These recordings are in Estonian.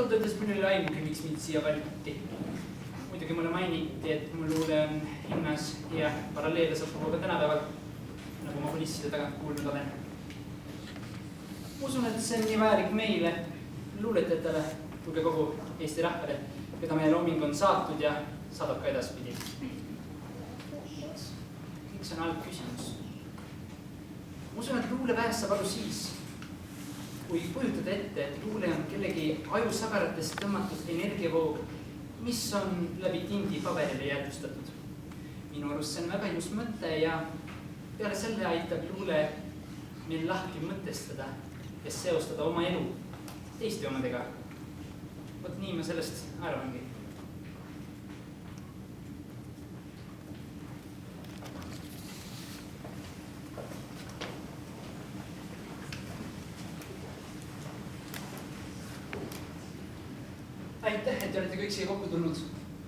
ausalt öeldes mul ei ole aimugi, miks mind siia valiti. Muidugi mulle mainiti, et mu luule on hinnas ja paralleele saab ka tänapäeval, nagu ma kulisside tagant kuulnud olen. Usun, et see on nii vajalik meile, luuletajatele, kui ka kogu Eesti rahvale, keda meie looming on saatud ja saadab ka edaspidi. Kõik see on halb küsimus. Usun, et luule väest saab aru siis, kui kujutada ette, et luule on kellegi ajusagaratest tõmmatud energiavoog, mis on läbi tindi paberile jäädvustatud. Minu arust see on väga ilus mõte ja peale selle aitab luule meil lahti mõtestada ja seostada oma elu teiste omadega. Vot nii ma sellest arvangi. Aitäh, et te olete kõik siia kokku tulnud.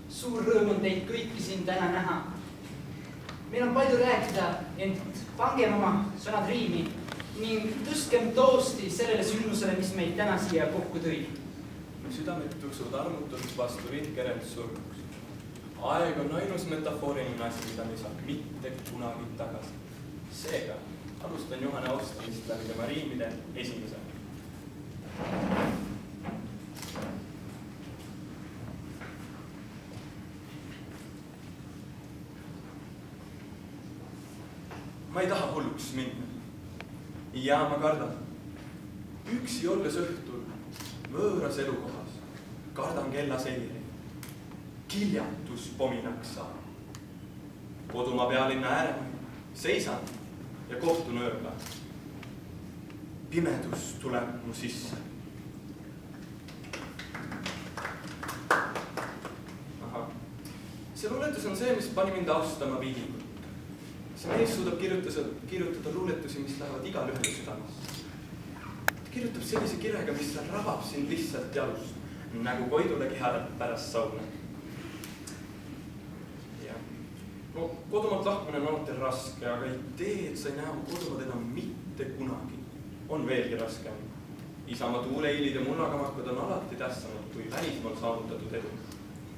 Suur rõõm on teid kõiki siin täna näha. Meil on palju rääkida, ent pangem oma sõnad riimi ning tõstkem toosti sellele sündmusele, mis meid täna siia kokku tõi. Südamed tuksud armutult vastu vihkerend surnuks. Aeg on ainus metafooriline asi, mida me saab mitte kunagi tagasi. Seega alustan Johane austamist läbi tema riimide esimese. Ma ei taha hulluks minna. Ja ma kardan. Üksi olles õhtul võõras elukohas. Kardan kella seiri. Kiljatus pominaks saab. Kodumaa pealinna ääremaid. Seisan ja kohtun ööga. Pimedus tuleb mu sisse. Aha. See luuletus on see, mis pani mind austama viilikut. See mees suudab kirjutada luuletusi, mis lähevad igal ühele südamesse. Ta kirjutab sellise kirega, mis rabab sind lihtsalt jalust, nagu Koidule kihadab pärast sauna. Ja. No, kodumaalt lahkumine on alati raske, aga idee, et sa ei näe mu kodumaad enam mitte kunagi, on veelgi raskem. Isamaa tuuleilid ja mullakamakud on alati tähtsamad kui välismaal saavutatud edu.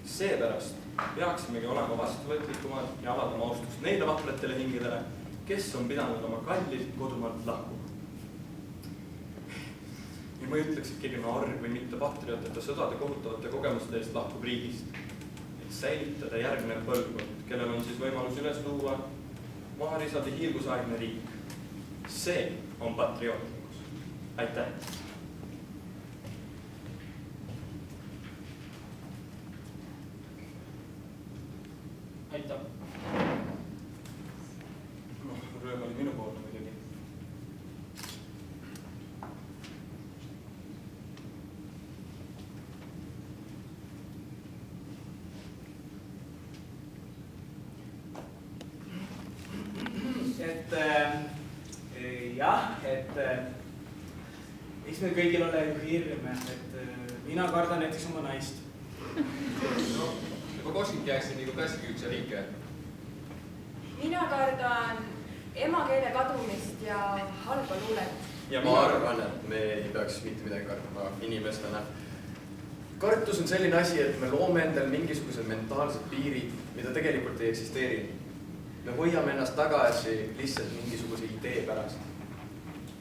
Seepärast peaksimegi olema vastuvõtlikumad ja avaldama austust neile vahvratele hingedele, kes on pidanud oma kallilt kodumaalt lahkuma. Ja ma ei ütleks, et keegi on arg või mitte patrioot, et ta sõdade kohutavate kogemuste eest lahkub riigist, et säilitada järgnev põlvkond, kellel on siis võimalus üles luua maarisade hiilgusaegne riik. See on patriootlikkus. Aitäh! Aitäh. Rõõm oli minu poolne muidugi. Eks meil kõigil ole ju hirm, et mina kardan näiteks oma naist. No, Kokošnik jääksin nagu klassiküüks ja riike. Mina kardan emakeele kadumist ja halba luulet. Ja ma arvan, et me ei peaks mitte midagi kartma inimestena. Kartus on selline asi, et me loome endal mingisugused mentaalsed piirid, mida tegelikult ei eksisteeri. Me hoiame ennast tagasi lihtsalt mingisuguse idee pärast.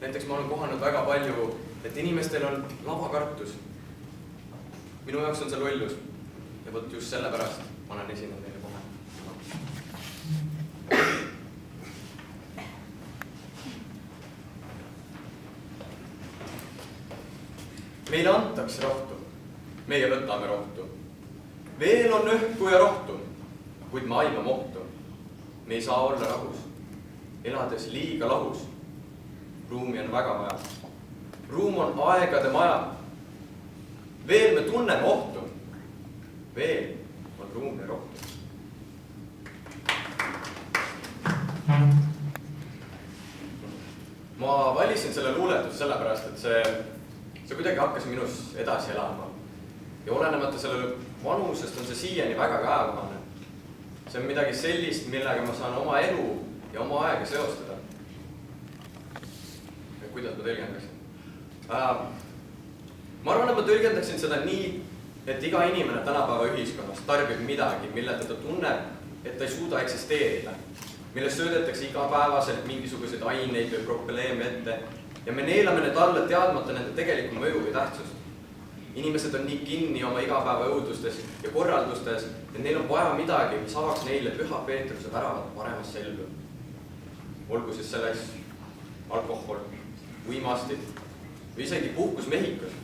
Näiteks ma olen kohanud väga palju, et inimestel on lavakartus. Minu jaoks on see lollus. Ja võt just selle pärast ma olen esinenud neile kohe. Meile antakse rohtu. Meie võtame rohtu. Veel on õhku ja rohtu, kuid me aimame ohtu. Me ei saa olla rahus, elades liiga lahus. Ruumi on väga vaja. Ruum on aegade maja. Veel me tunneme ohtu. Veel on ruumi rohtu. Ma valisin selle luuletuse sellepärast, et see kuidagi hakkas minus edasi elama. Ja olenemata selle vanusest on see siiani väga käekohane. See on midagi sellist, millega ma saan oma elu ja oma aega seostada. Ja kuidas ma tõlgendaksin? ma arvan, et ma tõlgendaksin seda nii, et iga inimene tänapäeva ühiskonnas tarbib midagi, mille ta tunneb, et ta ei suuda eksisteerida, millest söödetakse igapäevaselt mingisuguseid aineid või probleeme ette ja me neelame need alla teadmata nende tegelikku mõju või tähtsust. Inimesed on nii kinni oma igapäeva õudustes ja korraldustes, et neil on vaja midagi, mis avaks neile Püha Peetruse väravad paremas selgu. Olgu siis selleks alkohol, uimastid või isegi puhkus Mehhikos.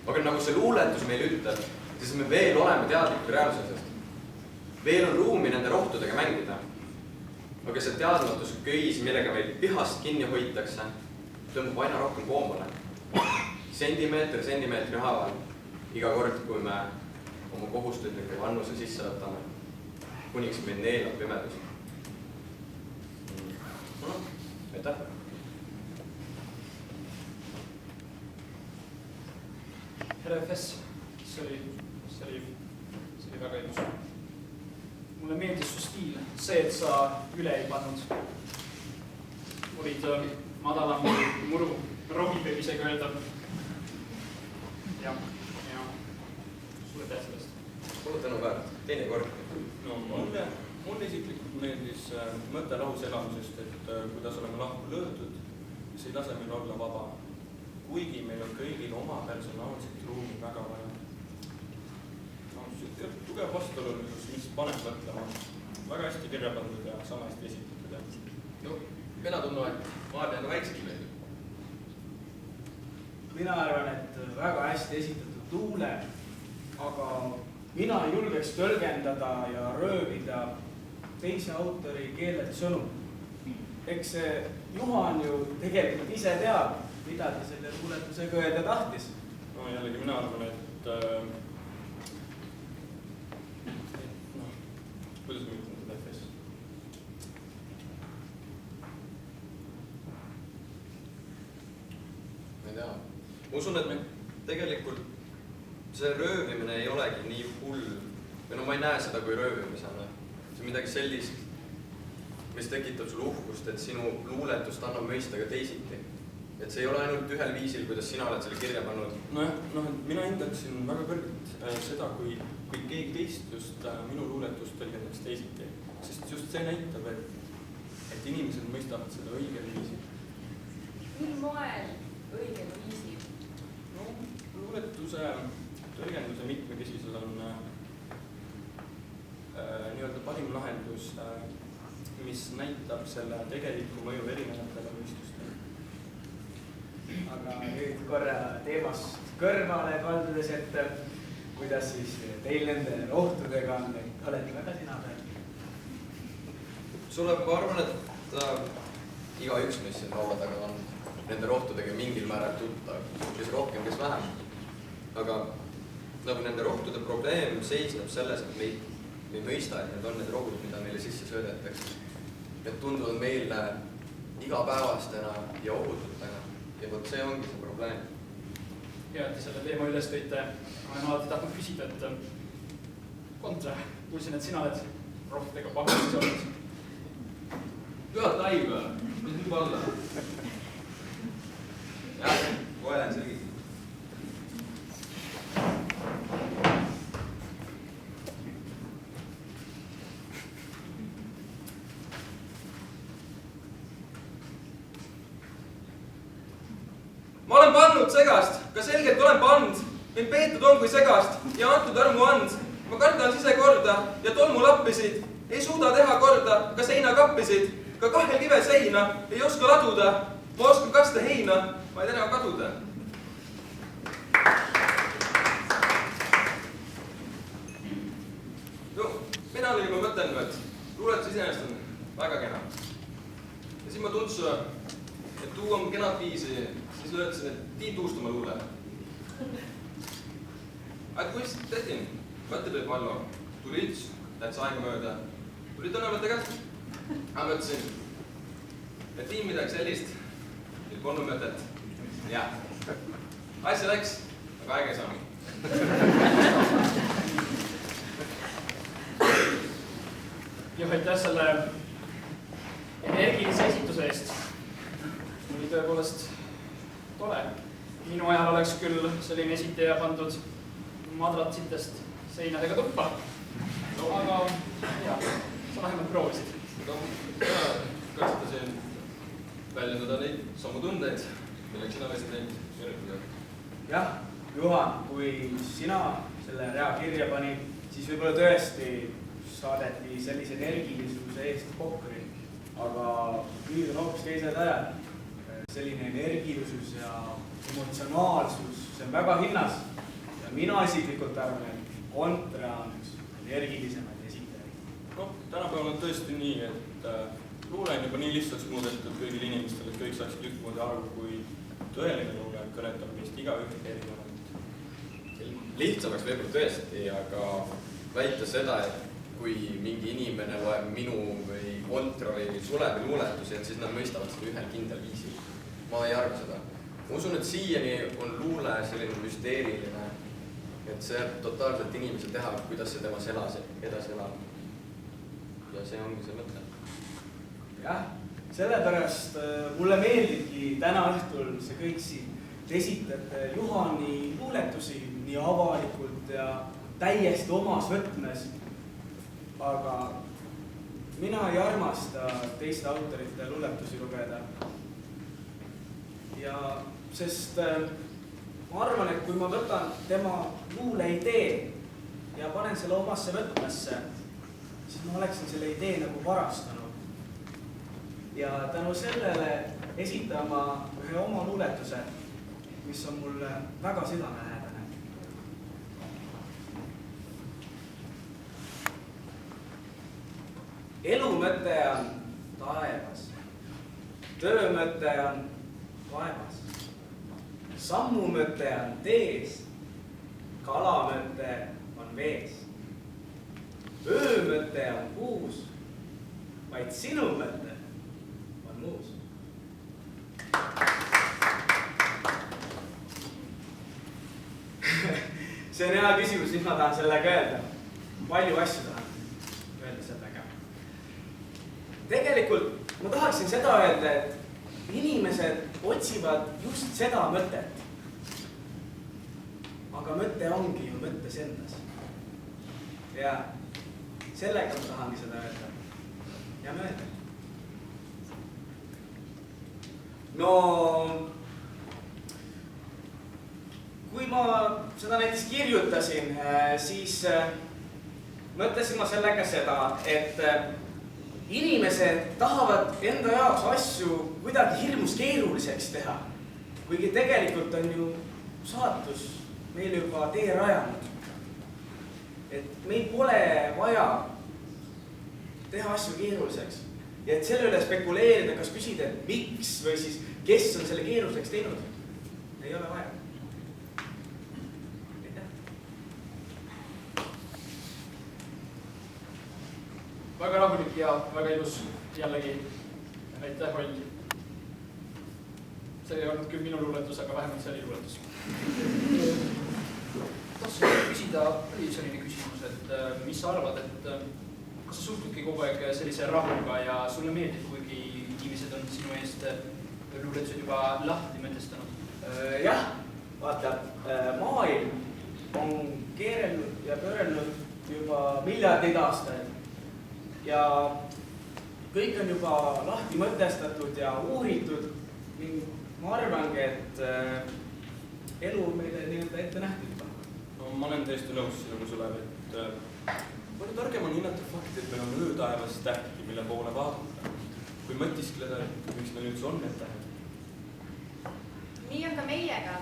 Aga nagu see luuletus meil ütleb, siis me veel oleme teadlikud reaalsusest. Veel on ruumi nende rohtudega mängida. Aga see teadmatus köis, millega meil pihast kinni hoitakse, tõmbab aina rohkem koomale. Sentimeetri haaval, iga kord, kui me oma kohustusliku vannuse sisse võtame, kuniks meid neelab pimedus. Aitäh! härra FS, see oli väga ilus. Mulle meeldis su stiil, see, et sa üle ei pannud. Olid madalam muru, rohi võib isegi öelda. Ja sulle tead sellest. Pole tänu väärt, teine kord. No mulle isiklikult meeldis mõte lahus elamisest, et kuidas oleme lahku löödud, see ei lase meil olla vaba. Kuigi meil on kõigil oma personaalset ruumi väga vaja. Tugev vastuolulisus, mis paneb mõtlema. Väga hästi kirja pandud ja sama hästi esitatud. No, mina tunnen, et Maarja on väiksegi meeldib. Mina arvan, et väga hästi esitatud luule, aga mina julgeks tõlgendada ja röövida teise autori keelelt sõnu. Eks see Juhan ju tegelikult ise teab, mida ta selle luuletusega öelda tahtis. No jällegi mina arvan, et kuidas ma ütlen seda FS? Ma ei tea. Ma usun, et me tegelikult see röövimine ei olegi nii hull. Või no ma ei näe seda kui röövimisena. See on midagi sellist, mis tekitab sulle uhkust, et sinu luuletust annab mõista ka teisiti. Et see ei ole ainult ühel viisil, kuidas sina oled selle kirja pannud. Mina hindaksin väga kõrgelt seda, kui keegi teist just minu luuletust tõlgendaks teisiti. Sest just see näitab, et inimesed mõistavad seda õigel viisil. Mil moel õigel viisil? No, luuletuse tõlgenduse mitmekesisus on nii-öelda parim lahendus, mis näitab selle tegeliku mõju erinevatele mõistustele. Aga nüüd korra teemast kõrvale kaldudes, et kuidas siis teil nende rohtudega on, olete väga sina peal? Sulle ma arvan, et iga üks, mis siin laua taga on, nende rohtudega mingil määral tuttav, kes rohkem, kes vähem. Aga nagu nende rohtude probleem seisneb selles, et me ei mõista, et need on need rohud, mida meile sisse söödetakse. Need tunduvad meile igapäevastena ja ohututena. Ja võt see ongi see probleem. Ja, et selle teema üles tõite, olen alati tahtnud küsida, et kontra, kuulsin, et sina oled rohtudega pahvasti olnud. Pühad laiva, mis nüüd olla? Jah, kohe lähen selgitama. Ma olen pannud segast, ka selgelt olen pannud. Mind peetud on kui segast ja antud armu and. Ma kardan sisekorda ja tolmu lappisid. Ei suuda teha korda, ka seina kappisid. Ka kahel kive seina ei oska laduda. Ma oskan kasta heina, vaid ära kaduda. No, mina olin juba mõtelnud, et luuletus iseenesest on väga kena. Ja siis ma tundsin, et tuua on kenad viisi, siis löötasin, et Tiit Uustuma luule. Et kuis tehtin, mõtted oli palju. Tulid, läks aega mööda. Tulid tõnevate käest. Ma mõtlesin, et Tiim midagi sellist, nüüd polnud mõtet. Ja, asja läks, aga aega ei saanud. Jah, aitäh selle energilise esituse eest. Oli tõepoolest tore. minu ajal oleks küll selline esitaja pandud madratsitest seinadega tuppa. No. Aga jaa, sa vähemalt proovisid. No, mina kasutasin väljendada neid samu tundeid, milleks sina võisid neid meenutada. Jah, Juhan, kui sina selle rea kirja panid, siis võib-olla tõesti saadeti sellise energilisuse eest kokri. Aga nüüd on hoopis teised ajad. Selline energilisus ja emotsionaalsus, see on väga hinnas. Ja mina isiklikult arvan, et kontra on üks energilisemaid esitajaid. No, tänapäeval on tõesti nii, et luule on juba nii lihtsaks muudetud kõigil inimestel, et kõik saaksid ühtmoodi aru, kui tõeline luule kõnetab meist igaüht erinevalt. Lihtsamaks võib-olla tõesti, aga väita seda, et kui mingi inimene loeb minu või kontra või Sulevi luuletusi, et siis nad mõistavad seda ühel kindel viisil. Ma ei arva seda. Ma usun, et siiani on luule selline müsteeriline, et see jääb totaalselt inimese teha, kuidas see temas edasi elab. Ja see ongi see mõte. Jah, sellepärast mulle meeldibki täna õhtul see kõik siin. Te esitate Juhani luuletusi nii avalikult ja täiesti omas võtmes. Aga mina ei armasta teiste autorite luuletusi lugeda. Ja sest ma arvan, et kui ma võtan tema luule idee ja panen selle omasse võtmesse, siis ma oleksin selle idee nagu varastanud. Ja tänu sellele esitama ühe oma luuletuse, mis on mulle väga südamelähedane. Elu mõte on taevas, töö mõte on vaevas, sammu mõte on tees, kala mõte on vees, öö mõte on kuus, vaid sinu mõte on muus. See on hea küsimus, mis ma tahan sellega öelda. Palju asju tahan öelda sellega. Tegelikult ma tahaksin seda öelda, et inimesed otsivad just seda mõtet. Aga mõte ongi ju mõttes endas. Ja sellega ma tahangi seda öelda. Ja mööda. No, kui ma seda näiteks kirjutasin, siis mõtlesin ma sellega seda, et inimesed tahavad enda jaoks asju kuidagi hirmus keeruliseks teha. Kuigi tegelikult on ju saatus meil juba tee rajanud. Et meil pole vaja teha asju keeruliseks. Ja et selle üle spekuleerida, kas küsida, et miks või siis kes on selle keeruliseks teinud, ei ole vaja. Väga rahulik ja väga ilus jällegi. Aitäh, Oll. See ei olnud küll minu luuletus, aga vähemalt see oli luuletus. Tahtsin küsida selline küsimus, et mis sa arvad, et kas sa suhtudki kogu aeg sellise rahuga ja sulle meeldib, kuigi inimesed on sinu eest luuletused juba lahti mõtestanud? Jah, vaata, maailm on keerelnud ja pöörelnud juba miljardeid aastaid. Ja kõik on juba lahti mõtestatud ja uuritud ning ma arvangi, et elu on meile nii-öelda ette nähtud. No, ma olen täiesti nõus sinuga, Sulev, et palju targem on hinnata fakti, et meil on öötaevas tähti, mille poole vaadata. Kui mõtiskleda, et miks meil üldse on need tähed. Nii on ka meiega.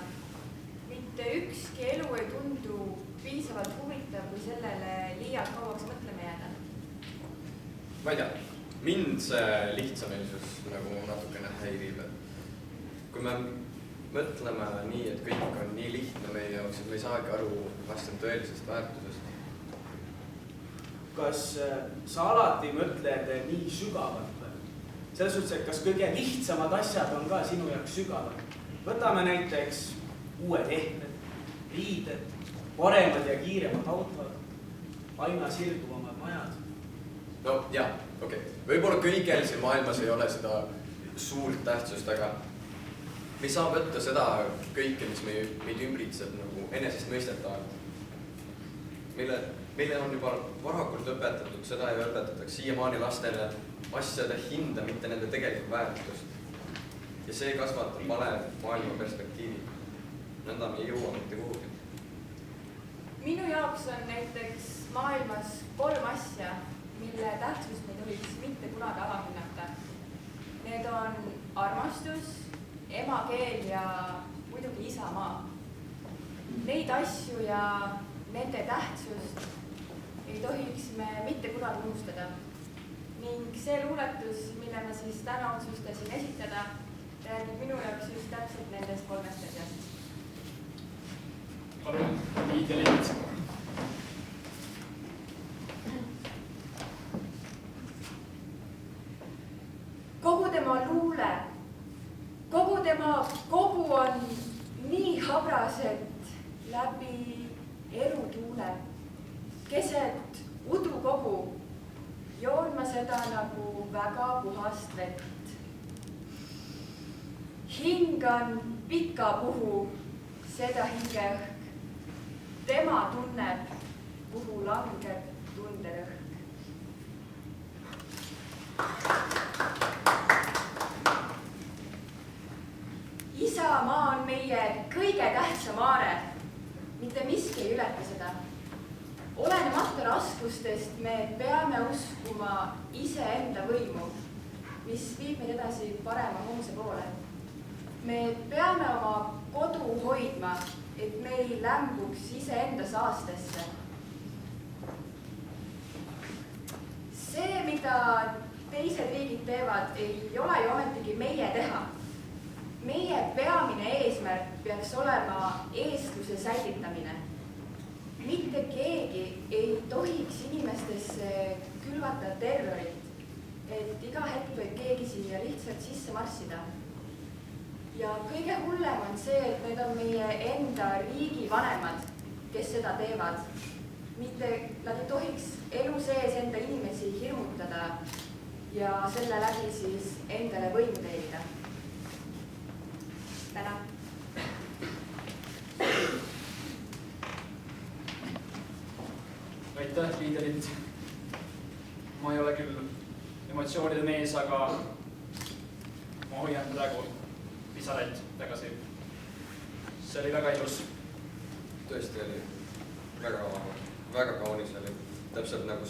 Mitte ükski elu ei tundu piisavalt huvitav, kui sellele liialt kauaks mõtlema jääda. Ma ei tea, mind see lihtsameelsus nagu natukene häirib. Kui me mõtleme nii, et kõik on nii lihtne meie jaoks, et me ei saagi aru vast tõelisest väärtusest. Kas sa alati mõtled nii sügavalt? Selles suhtes, et kas kõige lihtsamad asjad on ka sinu jaoks sügavad? Võtame näiteks uued ehmed, riided, paremad ja kiiremad autod, aina sirguvamad majad. No jah, okei. Võib-olla kõigel siin maailmas ei ole seda suurt tähtsust, aga me ei saa võtta seda kõike, mis meid ümbritseb nagu enesestmõistetavalt. Meile on juba varakult õpetatud, seda ja õpetatakse siiamaani lastele asjade hinda, mitte nende tegelikku väärtust. Ja see kasvatab vale maailma perspektiivi. Nõnda me ei jõua mitte kuhugi. Minu jaoks on näiteks maailmas 3 asja, mille tähtsust me tohiks mitte kunagi alahinnata. Need on armastus, emakeel ja muidugi isamaa. Neid asju ja nende tähtsust ei tohiks me mitte kunagi unustada. Ning see luuletus, mille ma siis täna otsustasin esitada, räägib minu jaoks just täpselt nendest 3 asjast. Palun, Liidia Lind. Kogu tema luule, kogu tema kogu on nii habras, et läbi erutuule, keset udukogu joon ma seda nagu väga puhast vett. Hingan pikapuhu seda hingeõhk. Tema tunneb, kuhu langeb tunderõhk. Isamaa on meie kõige tähtsam aare. Mitte miski ei ületa seda. Olenemata raskustest me peame uskuma iseenda võimu, mis viib meid edasi parema homse poole. Me peame oma kodu hoidma, et me ei lämbuks iseenda saastesse. See, mida teised riigid teevad, ei ole ju ometigi meie teha. Meie peamine eesmärk peaks olema eestluse säilitamine. Mitte keegi ei tohiks inimestesse külvata terrorit, et iga hetk võib keegi siia lihtsalt sisse marssida. Ja kõige hullem on see, et need on meie enda riigi vanemad, kes seda teevad. Mitte nad ei tohiks elu sees enda inimesi hirmutada ja selle läbi siis endale võimu teenida. Tänan. Aitäh, Liidia Lind. Ma ei ole küll emotsioonide mees, aga ma hoian praegu pisaraid tagasi. See oli väga ilus. Tõesti oli väga kaunis oli. Täpselt nagu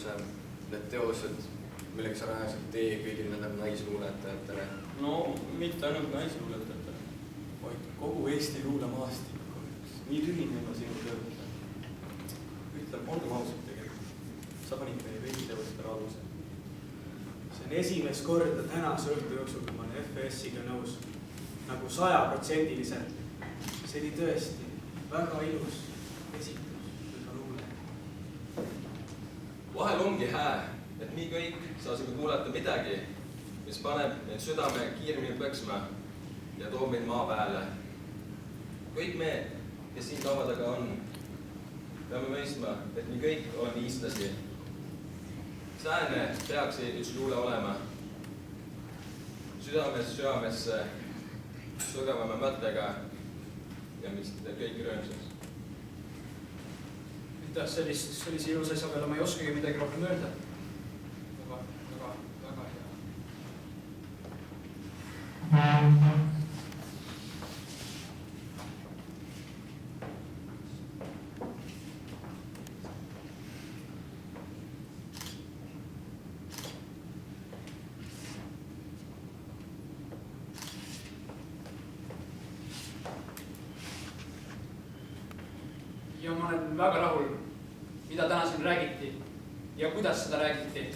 need teosed, milleks sa rajasid tee kõigil nendel naisluuletajatele. No, mitte ainult naisluuletajatele, vaid kogu Eesti luulemaastikku. Nii tühine ma sinu tööle. Ütleb, olgem ausalt tegelikult. Sa panid meie kõigi teostele aluse. See on esimest korda tänase õhtu jooksul, kui ma olen FS-iga nõus. Nagu 100%. See oli tõesti väga ilus esitus, väga luule. Vahel ongi hää, et nii kõik saasime kuulata midagi, mis paneb meid südame kiiremini põksma ja toob meid maa pääle. Kõik me, kes siin laua taga on, peame mõistma, et nii kõik oleme iistlasi. Sääne peaks üks luule olema. Südamesse sügavama mõttega ja mis teeb kõik rõõmsaks. Aitäh, sellise ilus asja peale ma ei oskagi midagi rohkem öelda. Väga hea. Ja ma olen väga rahul, mida täna siin räägiti ja kuidas seda räägiti.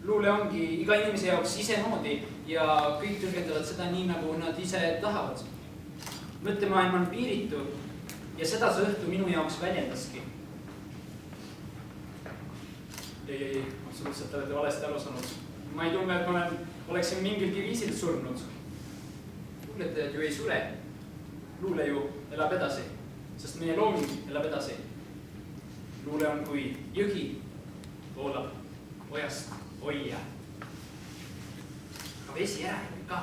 Luule ongi iga inimese jaoks isemoodi ja kõik tõlgendavad seda nii, nagu nad ise tahavad. Mõttemaailm on piiritu ja seda see õhtu minu jaoks väljendaski. Ei, absoluutselt olete valesti aru saanud. Ma ei tunne, et ma oleksin mingilgi viisil surnud. Luuletajad ju ei sure. Luule ju elab edasi. Sest meie looming elab edasi. Luule on kui jõgi, voolab ojast oia. Aga vesi ära ka.